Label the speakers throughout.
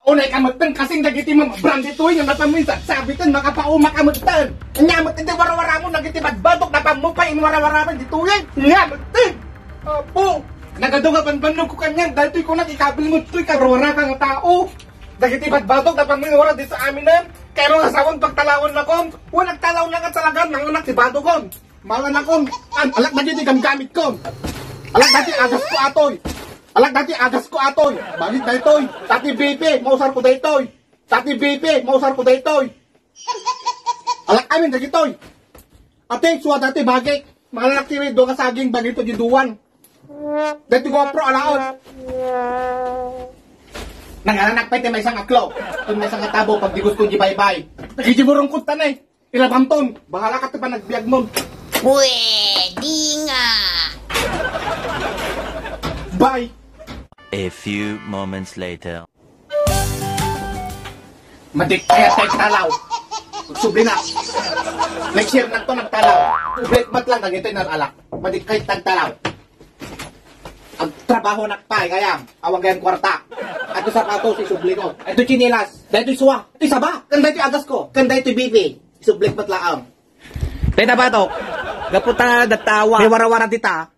Speaker 1: Unay kamutan kasing dagiti brand ito yung napaminsan sabitan makapaumak kamutan. Nyamot hindi warawara mo nagiti badbadok napamupay in warawara mo dito yan. Nyamot Apo. Nagadunga banbanog ko kanyan dahil ko nakikabil mo ito'y karawara kang tao. Dagiti badbadok napamingwara di sa amin na. Kaya nga sawang pagtalawon na kon. Huwag nagtalaw lang at salagan ng anak si Bado kon. Malan akong alak na dito gamgamit kon. Alak dati agas ko atoy. Alak dati agas ko atoy. Bagit na itoy. Tati BP, mausar ko da itoy. Tati BP, mausar ko da itoy. Alak amin dagi itoy. Ate, suwa dati bagit. Malanak tiri do ka saging bagito giduwan. Dati ko pro alaon. Nanganak pa ito may isang aklo. Kung may isang katabo pag di gusto gibaybay. Nagijimurong kunta na eh. Ilabang ton. Bahala ka pa nagbiag mo.
Speaker 2: Pwede nga.
Speaker 1: Bye.
Speaker 3: A few moments later.
Speaker 1: Madik kaya tayo talaw. Magsubli na. Next year na ito nagtalaw. Break mat lang nagito yung alak. Madik kayo tagtalaw. Ang trabaho nakpay kaya awang gayan kwarta. Ato sa pato si subli ko. Ito chinilas. Dahil ito suwa. Ito saba. Kanda ito agas ko. Kanda ito bibi. Subli mat lang. Tayo na ba ito? Gaputa datawa. May warawara dita.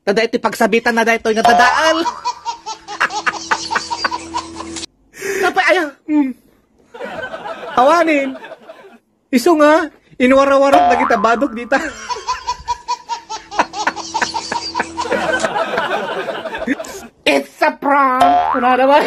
Speaker 1: Kanda ito pagsabitan na dito yung natadaal. Napay aya. Tawanin. Iso nga. Inwarawarap na kita badok dita. It's a prank. Kuna naman.